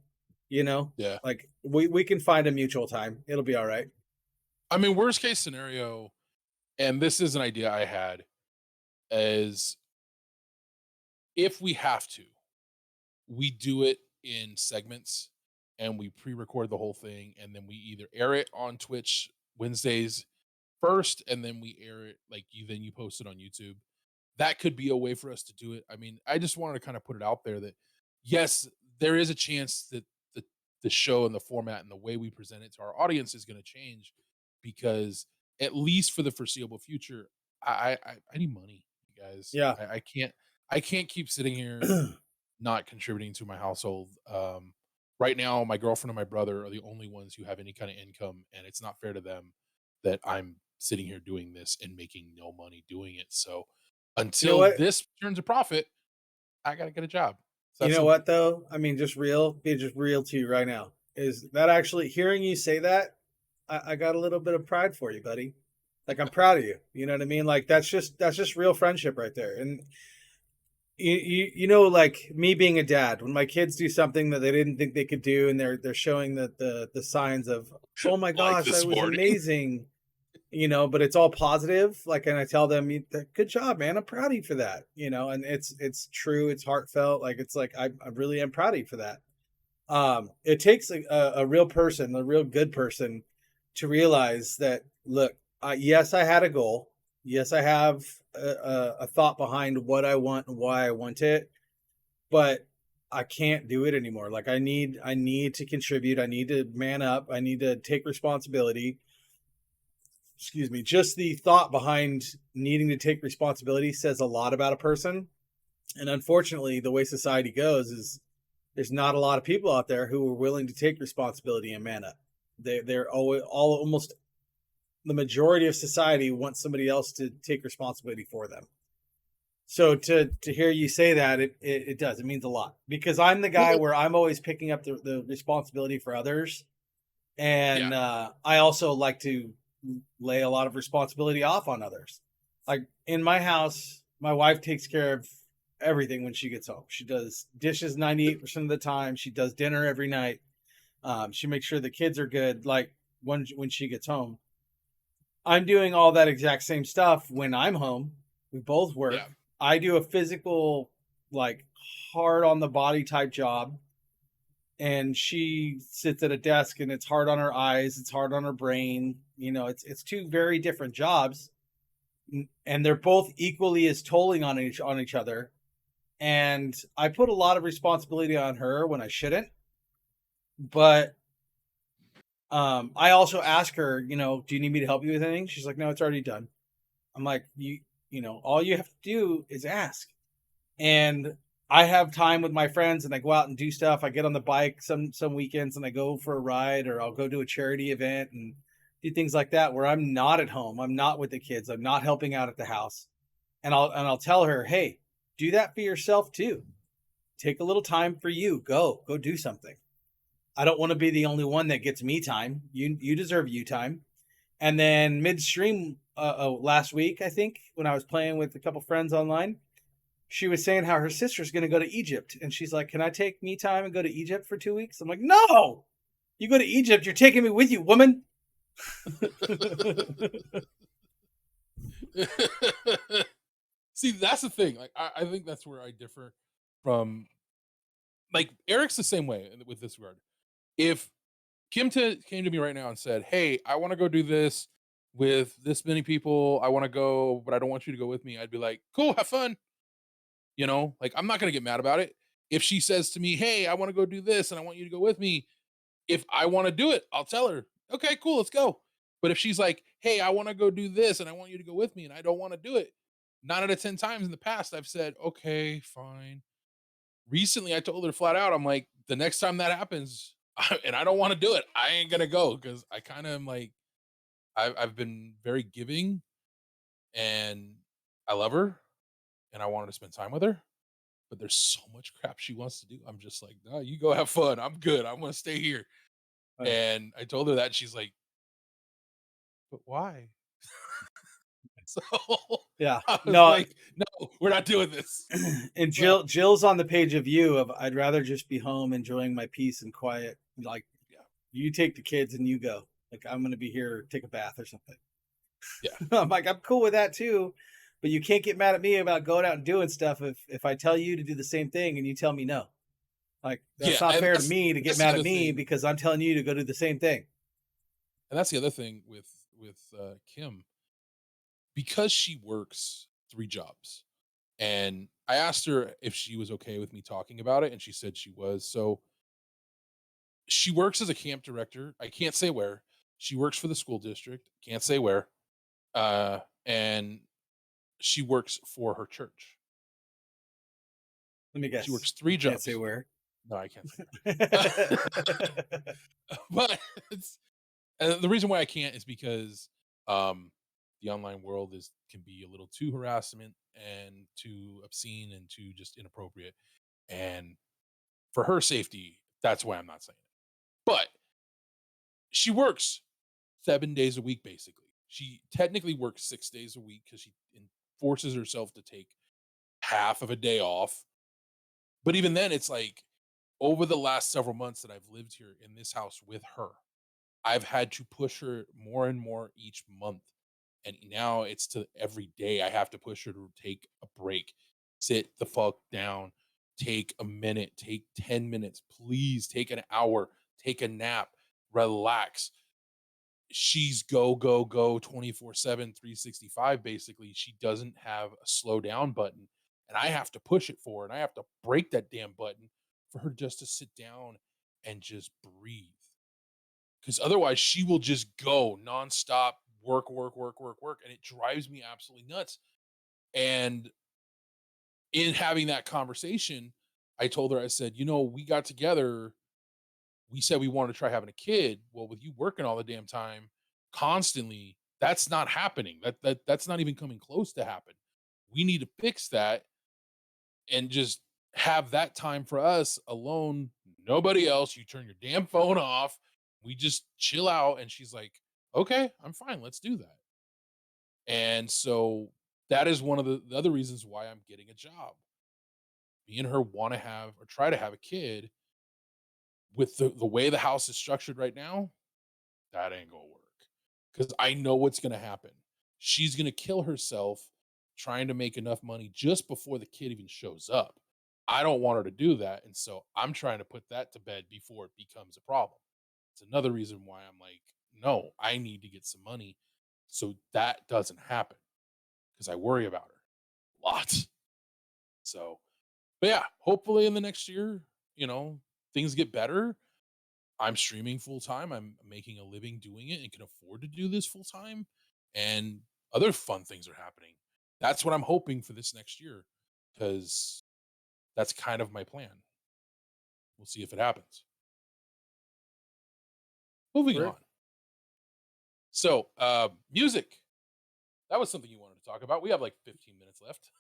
You know, yeah. like we can find a mutual time. It'll be all right. I mean, worst case scenario, and this is an idea I had, is if we have to, we do it in segments and we pre-record the whole thing and then we either air it on Twitch Wednesdays first and then we air it like you post it on YouTube. That could be a way for us to do it. I mean, I just wanted to kind of put it out there that yes, there is a chance that the show and the format and the way we present it to our audience is going to change because at least for the foreseeable future, I need money, you guys. Yeah. I can't keep sitting here not contributing to my household. Right now, my girlfriend and my brother are the only ones who have any kind of income, and it's not fair to them that I'm sitting here doing this and making no money doing it. So You know until what? this turns a profit, I gotta get a job. It's You that know simple. what though? I mean, be just real to you right now. Is that actually hearing you say that? I got a little bit of pride for you, buddy. Like I'm proud of you. You know what I mean? Like that's just real friendship right there. And like me being a dad, when my kids do something that they didn't think they could do, and they're showing the signs of, oh my Like gosh, that this was morning. amazing. But it's all positive. Like, and I tell them, good job, man. I'm proud of you for that. And it's true. It's heartfelt. Like, it's like, I really am proud of you for that. It takes a real person, a real good person to realize that, look, yes, I had a goal. Yes, I have a thought behind what I want and why I want it, but I can't do it anymore. Like I need to contribute. I need to man up. I need to take responsibility. Excuse me. Just the thought behind needing to take responsibility says a lot about a person. And unfortunately, the way society goes is there's not a lot of people out there who are willing to take responsibility and man up. They're almost the majority of society wants somebody else to take responsibility for them. So to hear you say that, it does. It means a lot because I'm the guy Well, where I'm always picking up the responsibility for others. yeah, And I also like to lay a lot of responsibility off on others. Like in my house, my wife takes care of everything when she gets home. She does dishes 98% of the time. She does dinner every night. She makes sure the kids are good. Like when she gets home, I'm doing all that exact same stuff when I'm home. We both yeah, work. I do a physical, like hard on the body type job, and she sits at a desk and it's hard on her eyes, it's hard on her brain. It's two very different jobs, and they're both equally as tolling on each other. And I put a lot of responsibility on her when I shouldn't. But I also ask her, do you need me to help you with anything? She's like, no, it's already done. I'm like, all you have to do is ask. And I have time with my friends and I go out and do stuff. I get on the bike some weekends and I go for a ride, or I'll go to a charity event and do things like that where I'm not at home. I'm not with the kids. I'm not helping out at the house. and I'll tell her, hey, do that for yourself too. Take a little time for you. Go do something. I don't want to be the only one that gets me time. You deserve you time. And then midstream last week, I think, when I was playing with a couple friends online, she was saying how her sister's going to go to Egypt, and she's like, "Can I take me time and go to Egypt for 2 weeks?" I'm like, "No, you go to Egypt, you're taking me with you, woman." See, that's the thing. Like, I think that's where I differ from. Like, Eric's the same way with this regard. If came to me right now and said, "Hey, I want to go do this with this many people. I want to go, but I don't want you to go with me." I'd be like, "Cool, have fun." You know, like I'm not gonna get mad about it. If she says to me, "Hey, I want to go do this and I want you to go with me," if I want to do it, I'll tell her, "Okay, cool, let's go." But if she's like, "Hey, I want to go do this and I want you to go with me," and I don't want to do it, 9 out of 10 times in the past, I've said, "Okay, fine." Recently, I told her flat out, I'm like, "The next time that happens, and I don't want to do it, I ain't gonna go," because I kind of am like, I've been very giving, and I love her, and I wanted to spend time with her. But there's so much crap she wants to do. I'm just like, "No, you go have fun. I'm good. I'm gonna stay here." Right. And I told her that, and she's like, "But why?" So Yeah. I was No, like, "No, we're not doing this." and So Jill's on the page of you of I'd rather just be home enjoying my peace and quiet. Like, yeah, you take the kids and you go. Like, I'm gonna be here, take a bath or something. yeah, I'm like, I'm cool with that too, but you can't get mad at me about going out and doing stuff if I tell you to do the same thing and you tell me no. Like, that's yeah. not And fair to me to get that's the mad at other me thing. because I'm telling you to go do the same thing. And that's the other thing with Kim, because she works 3 jobs. And I asked her if she was okay with me talking about it, and she said she was. So she works as a camp director. I can't say where. She works for the school district. Can't say where. And she works for her church. Let me She guess. works You three can't say jobs. where. No, I can't say where. But the reason why I can't is because um, the online world can be a little too harassment and too obscene and too just inappropriate. And for her safety, that's why I'm not saying it. But she works 7 days a week, basically. She technically works 6 days a week because she forces herself to take half of a day off. But even then, it's like over the last several months that I've lived here in this house with her, I've had to push her more and more each month. And now it's to every day I have to push her to take a break, sit the fuck down, take a minute, take 10 minutes, please take an hour, take a nap, relax. She's go, go, go 24/7, 365. Basically. She doesn't have a slow down button. And I have to push it for her. And I have to break that damn button for her just to sit down and just breathe. Because otherwise she will just go nonstop, work, work, work, work, work. And it drives me absolutely nuts. And in having that conversation, I told her, I said, we got together. We said we wanted to try having a kid. Well, with you working all the damn time constantly, that's not happening. That's not even coming close to happen. We need to fix that and just have that time for us alone, nobody else. You turn your damn phone off. We just chill out. And she's like, "Okay, I'm fine. Let's do that." And so that is one of the other reasons why I'm getting a job. Me and her want to have or try to have a kid. With the way the house is structured right now, that ain't gonna work. Because I know what's gonna happen. She's gonna kill herself trying to make enough money just before the kid even shows up. I don't want her to do that. And so I'm trying to put that to bed before it becomes a problem. It's another reason why I'm like, no, I need to get some money so that doesn't happen because I worry about her a lot. So, but yeah, hopefully in the next year, you know, things get better. I'm streaming full time. I'm making a living doing it and can afford to do this full time. And other fun things are happening. That's what I'm hoping for this next year because that's kind of my plan. We'll see if it happens. Moving Where on. So, music. That was something you wanted to to talk about. We have like 15 minutes left.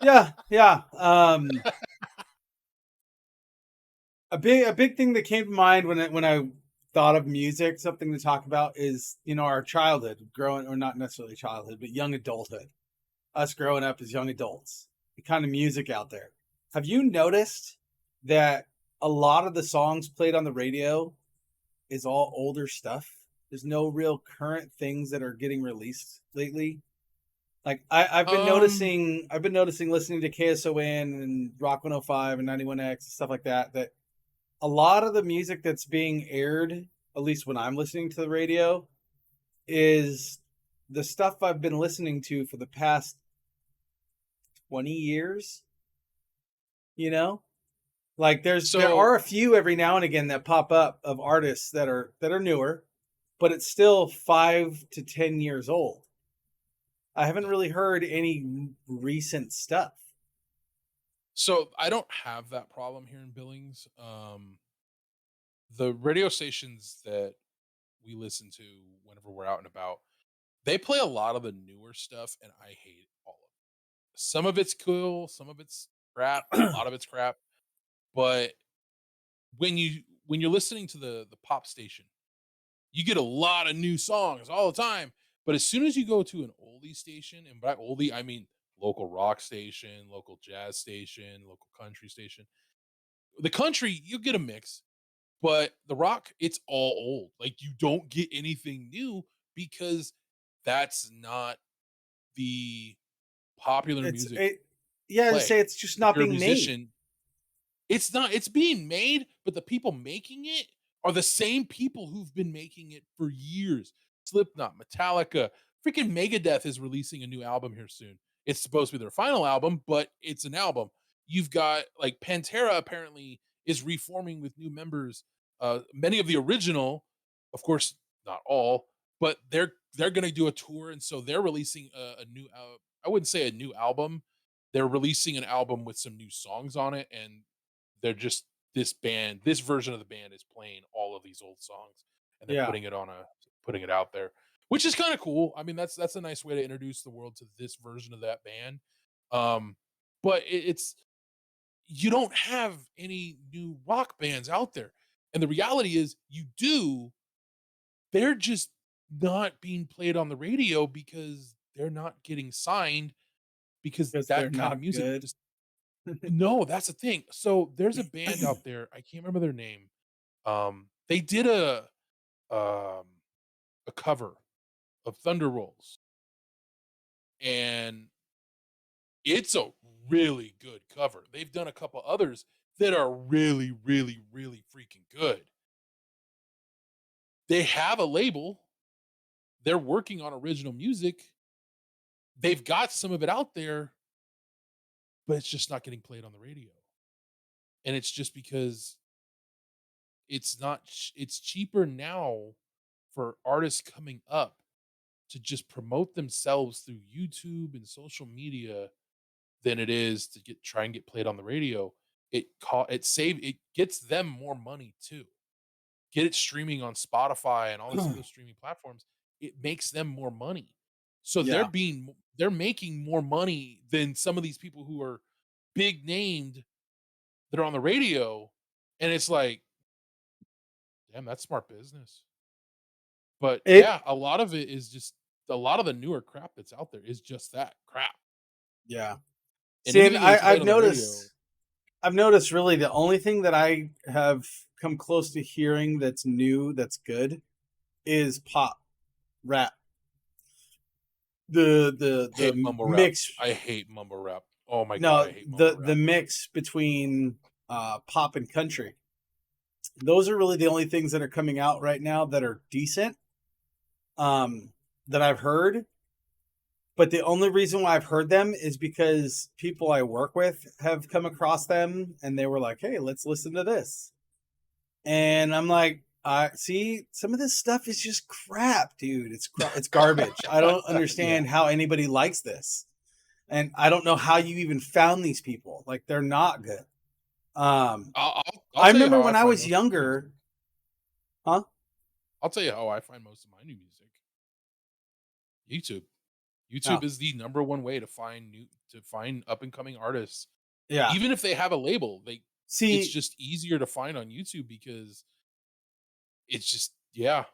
Yeah, yeah. A big thing that came to mind when I thought of music, something to talk about is, our childhood, growing, or not necessarily childhood, but young adulthood. Us growing up as young adults, the kind of music out there. Have you noticed that a lot of the songs played on the radio is all older stuff? There's no real current things that are getting released lately. Like I've been Um, noticing, listening to KSON and Rock 105 and 91X and stuff like that, that a lot of the music that's being aired, at least when I'm listening to the radio, is the stuff I've been listening to for the past 20 years, you know? Like there so are a few every now and again that pop up of artists that are newer, but it's still 5 to 10 years old. I haven't really heard any recent stuff. so I don't have that problem here in Billings. The radio stations that we listen to whenever we're out and about, they play a lot of the newer stuff, and I hate all of it. Some of it's cool, some of it's crap, a lot of it's crap. But when you're listening to the pop station, you get a lot of new songs all the time. But as soon as you go to an oldie station, and by oldie I mean local rock station, local jazz station, local country station, the country you get a mix, but the rock it's all old. Like you don't get anything new because that's not the popular It's music it Yeah, to say play. it's just If not you're a being made. musician, it's not, it's being made, but the people making it are the same people who've been making it for years. Slipknot, Metallica, freaking Megadeth is releasing a new album here soon. It's supposed to be their final album, but it's an album. You've got like Pantera apparently is reforming with new members. Many of the original, of course, not all, but they're going to do a tour, and so they're releasing a new. I wouldn't say a new album. They're releasing an album with some new songs on it, and they're just this version of the band is playing all of these old songs, and they're Yeah. putting it out there, which is kind of cool. I mean, that's a nice way to introduce the world to this version of that band. Um, but it's you don't have any new rock bands out there, and the reality is you do. They're just not being played on the radio because they're not getting signed because Because they're that kind of not music good. just no, that's the thing. So there's a band out there, I can't remember their name. They did um a cover of Thunder Rolls, and it's a really good cover. They've done a couple others that are really, really, really freaking good. They have a label. They're working on original music. They've got some of it out there, but it's just not getting played on the radio. And it's just because it's cheaper now for artists coming up to just promote themselves through YouTube and social media than it is to try and get played on the radio. It gets them more money too. Get it streaming on Spotify and all these other streaming platforms. It makes them more money. So Yeah. they're making more money than some of these people who are big named that are on the radio. And it's like, damn, that's smart business. But It yeah, a lot of it is just a lot of the newer crap that's out there is just that crap. Yeah. And See, and anything that gets played on the radio, I've noticed really the only thing that I have come close to hearing that's new, that's good, is pop rap. The hate mumble rap. mix, I hate mumble rap. Oh my god, I no, hate mumble the rap. mix between pop and country. Those are really the only things that are coming out right now that are decent, that I've heard. But the only reason why I've heard them is because people I work with have come across them and they were like, "Hey, let's listen to this." And I'm like, "I see some of this stuff is just crap, dude. It's garbage. I don't Yeah. understand how anybody likes this. And I don't know how you even found these people. Like they're not good." I'll I tell you remember how I when I find was most of my music. younger, huh? I'll tell you how I find most of my new music. YouTube. Yeah. YouTube is the number one way to find up and coming artists. Yeah. Even if they have a label, it's See, just easier to find on YouTube because it's just yeah,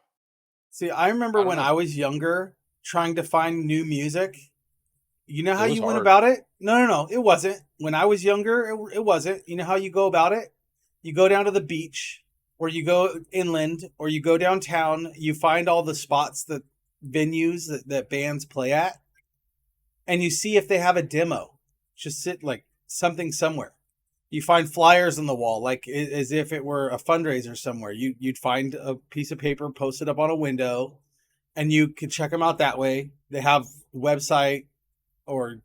see, I remember I don't when know. I was younger trying to find new music. You know It how was you went hard. about it? No, no, no. It wasn't. When I was younger, it wasn't. You know how you go about it? You go down to the beach, or you go inland, or you go downtown. You find all the spots that venues that bands play at, and you see if they have a demo. Just sit like something somewhere. You find flyers on the wall, like as if it were a fundraiser somewhere. You'd find a piece of paper posted up on a window, and you could check them out that way. They have website, or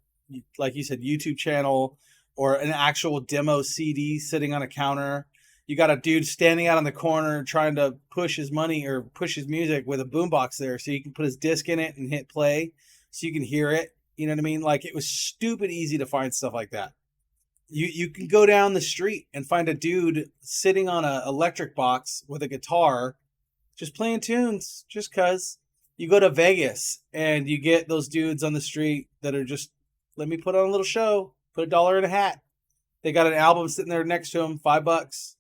like you said, YouTube channel, or an actual demo CD sitting on a counter. You got a dude standing out on the corner trying to push his money or push his music with a boombox there, so you can put his disc in it and hit play, so you can hear it. You know what I mean? Like, it was stupid easy to find stuff like that. You can go down the street and find a dude sitting on a electric box with a guitar, just playing tunes, just cuz. You go to Vegas and you get those dudes on the street that are just, let me put on a little show, put $1 in a hat. They got an album sitting there next to them, $5,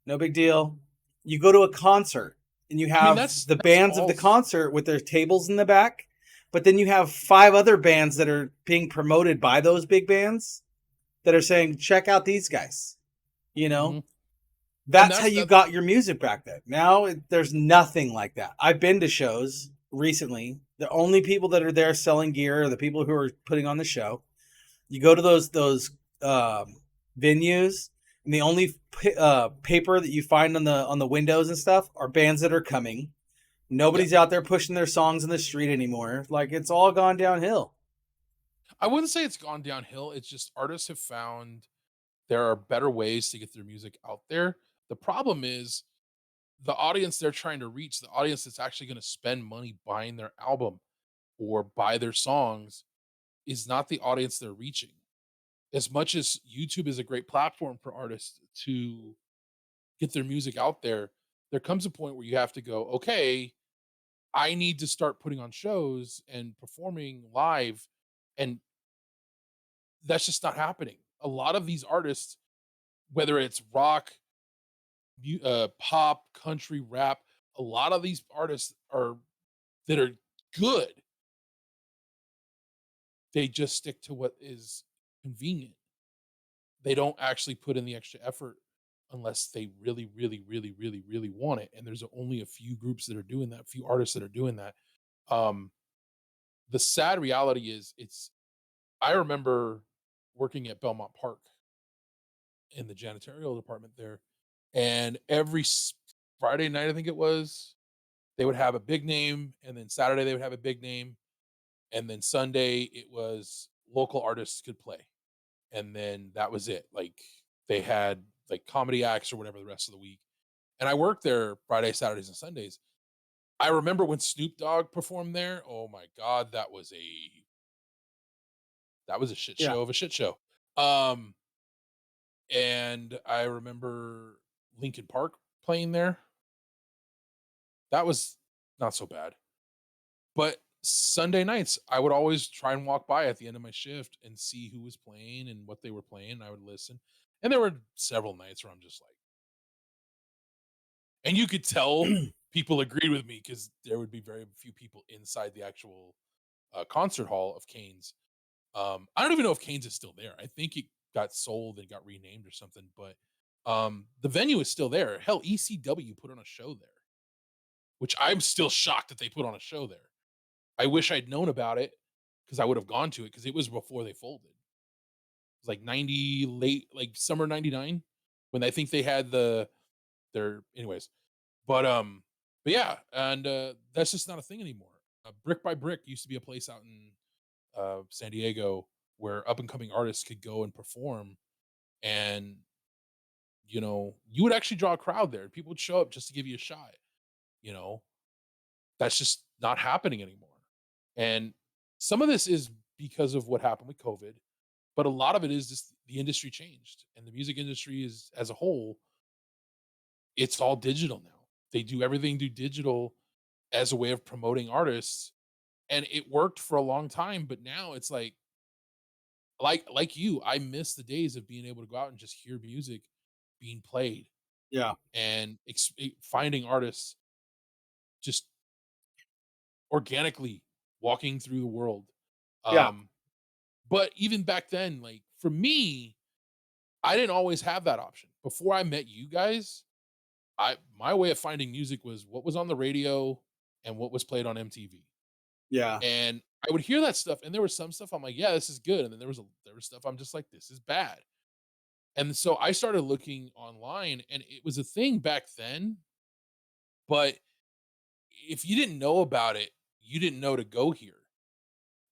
no big deal. You go to a concert and you I mean, have the that's bands of all. the concert with their tables in the back, but then you have five other bands that are being promoted by those big bands that are saying, check out these guys. You know, Mhm. And that's how you that's got your music back then. Now there's nothing like that. I've been to shows recently. The only people that are there selling gear are the people who are putting on the show. You go to those venues, and the only paper that you find on the windows and stuff are bands that are coming. yep. Nobody's out there pushing their songs in the street anymore. Like, it's all gone downhill. I wouldn't say it's gone downhill. It's just artists have found there are better ways to get their music out there. The problem is the audience they're trying to reach, the audience that's actually going to spend money buying their album or buy their songs, is not the audience they're reaching. As much as YouTube is a great platform for artists to get their music out there, there comes a point where you have to go, okay, I need to start putting on shows and performing live. And that's just not happening. A lot of these artists, whether it's rock, pop, country, rap, a lot of these artists are that are good. They just stick to what is convenient. They don't actually put in the extra effort unless they really, really, really, really, really want it. And there's only a few groups that are doing that, a few artists that are doing that. Um, the sad reality is, I remember working at Belmont Park in the janitorial department there, and every Friday night, I think it was, they would have a big name, and then Saturday they would have a big name, and then Sunday it was local artists could play, and then that was it. Like, they had like comedy acts or whatever the rest of the week. And I worked there Friday, Saturdays, and Sundays. I remember when Snoop Dogg performed there. Oh my god, that was a shit Yeah. show of a shit show. Um, and I remember Lincoln Park playing there. That was not so bad. But Sunday nights, I would always try and walk by at the end of my shift and see who was playing and what they were playing. I would listen. And there were several nights where I'm just like, and you could tell people agreed with me because there would be very few people inside the actual concert hall of Canes. I don't even know if Canes is still there. I think it got sold and got renamed or something, but the venue is still there. Hell, ECW put on a show there, which I'm still shocked that they put on a show there. I wish I'd known about it because I would have gone to it because it was before they folded. It was like 90 late, like summer 99 when I think they had their anyways. But but yeah, and that's just not a thing anymore. Brick by Brick used to be a place out in San Diego where up and coming artists could go and perform, and you would actually draw a crowd there. People would show up just to give you a shot. You know, that's just not happening anymore. And some of this is because of what happened with COVID, but a lot of it is just the industry changed, and the music industry is as a whole, it's all digital now. They do everything through digital as a way of promoting artists, and it worked for a long time, but now it's like you, I miss the days of being able to go out and just hear music being played Yeah. and finding artists just organically walking through the world. Yeah. Um, but even back then, like for me, I didn't always have that option. Before I met you guys, my way of finding music was what was on the radio and what was played on MTV. Yeah. And I would hear that stuff, and there was some stuff I'm like, yeah, this is good. And then there was stuff I'm just like, this is bad. And so I started looking online, and it was a thing back then. But if you didn't know about it, you didn't know to go here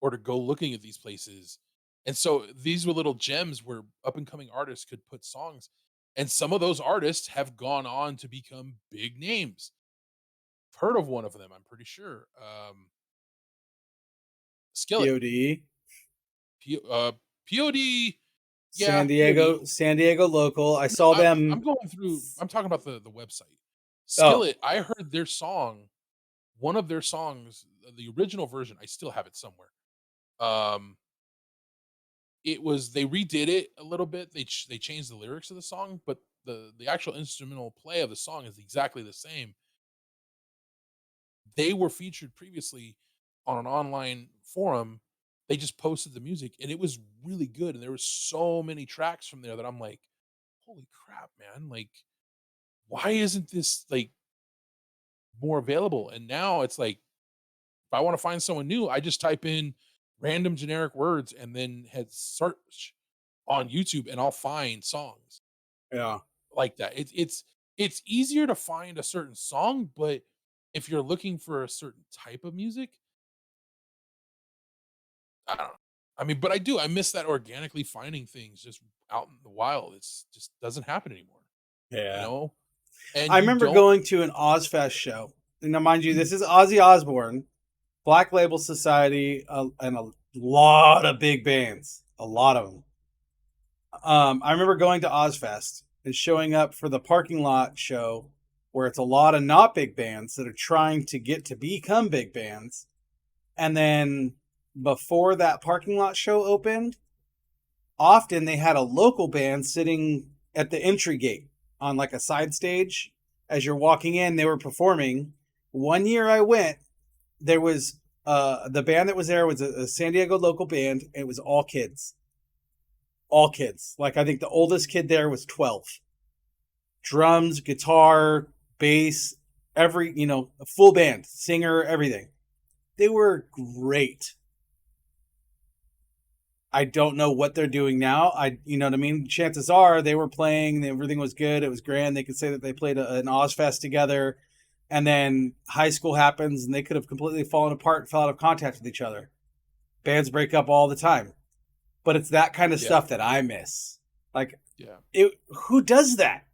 or to go looking at these places. And so these were little gems where up and coming artists could put songs. And some of those artists have gone on to become big names. I've heard of one of them, I'm pretty sure. Skillet. POD. POD. Yeah, POD. San Diego local. I No, saw I'm them. going through, I'm talking about the website. Oh, Skillet, I heard their song, one of their songs, the original version, I still have it somewhere. Um, it was they redid it a little bit. They changed the lyrics of the song, but the actual instrumental play of the song is exactly the same. They were featured previously on an online forum. They just posted the music and it was really good. And there was so many tracks from there that I'm like, holy crap, man. Like, why isn't this like more available? And now it's like, if I want to find someone new, I just type in random generic words and then hit search on YouTube and I'll find songs yeah. like that. It's easier to find a certain song, but if you're looking for a certain type of music, I don't know. I mean, but I do. I miss that organically finding things just out in the wild. It's just doesn't happen anymore, you Yeah. know? And I you remember don't. going to an Ozfest show. And now, mind you, this is Ozzy Osbourne, Black Label Society, and a lot of big bands. A lot of them. I remember going to Ozfest and showing up for the parking lot show where it's a lot of not big bands that are trying to get to become big bands. And then before that parking lot show opened, often they had a local band sitting at the entry gate on like a side stage. As you're walking in, they were performing. One year I went, there was the band that was there was a San Diego local band. It was all kids. All kids. Like I think the oldest kid there was 12. Drums, guitar, bass, a full band, singer, everything. They were great. I don't know what they're doing now. You know what I mean? Chances are they were playing, everything was good, it was grand. They could say that they played an Ozfest together, and then high school happens and they could have completely fallen apart and fell out of contact with each other. Bands break up all the time. But it's that kind of Yeah, stuff that I miss. Like, yeah. who does that?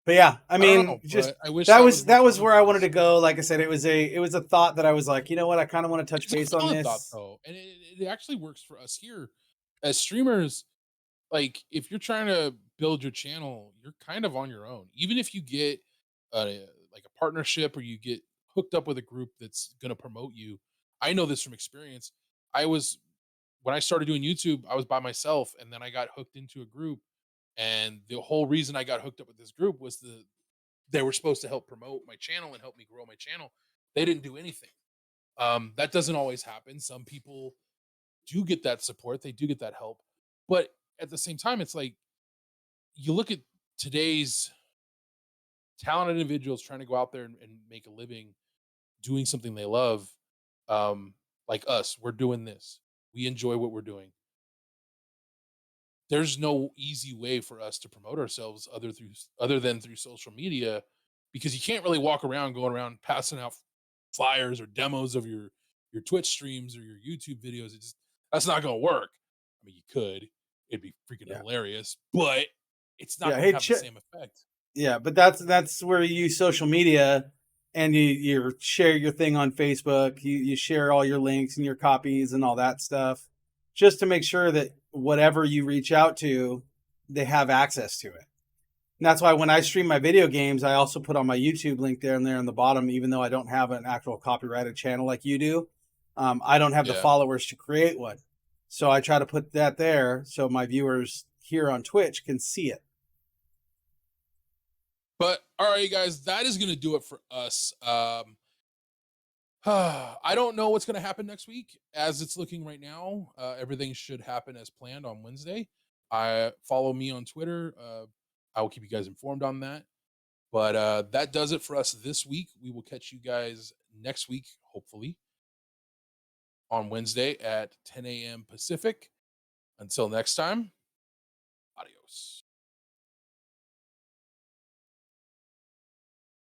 But yeah, I I don't mean, know, just but I wish that was more that was where I wanted commonplace. to go. Like I said, it was a thought that I was like, you know what, I kind of want to touch It's a base on valid thought this. though, and it actually works for us here as streamers. Like, if you're trying to build your channel, you're kind of on your own. Even if you get like a partnership or you get hooked up with a group that's going to promote you. I know this from experience. I was when I started doing YouTube, I was by myself, and then I got hooked into a group. And the whole reason I got hooked up with this group was they were supposed to help promote my channel and help me grow my channel. They didn't do anything. That doesn't always happen. Some people do get that support, they do get that help. But at the same time, it's like you look at today's talented individuals trying to go out there and make a living doing something they love. Um, like us, we're doing this. We enjoy what we're doing. There's no easy way for us to promote ourselves other than through social media, because you can't really walk around going around passing out flyers or demos of your Twitch streams or your YouTube videos. That's not going to work. I mean, you could. It'd be freaking Yeah. hilarious, but it's not Yeah. going to Hey, have the same effect. yeah, but that's where you use social media and you share your thing on Facebook. You share all your links and your copies and all that stuff just to make sure that whatever you reach out to, they have access to it. And that's why when I stream my video games, I also put on my YouTube link there and there in the bottom, even though I don't have an actual copyrighted channel like you do. I don't have the Yeah. followers to create one. So I try to put that there so my viewers here on Twitch can see it. But all right, guys, that is going to do it for us. I don't know what's going to happen next week. As it's looking right now, everything should happen as planned on Wednesday. Follow me on Twitter. I will keep you guys informed on that. But that does it for us this week. We will catch you guys next week, hopefully, on Wednesday at 10 a.m. Pacific. Until next time, adios.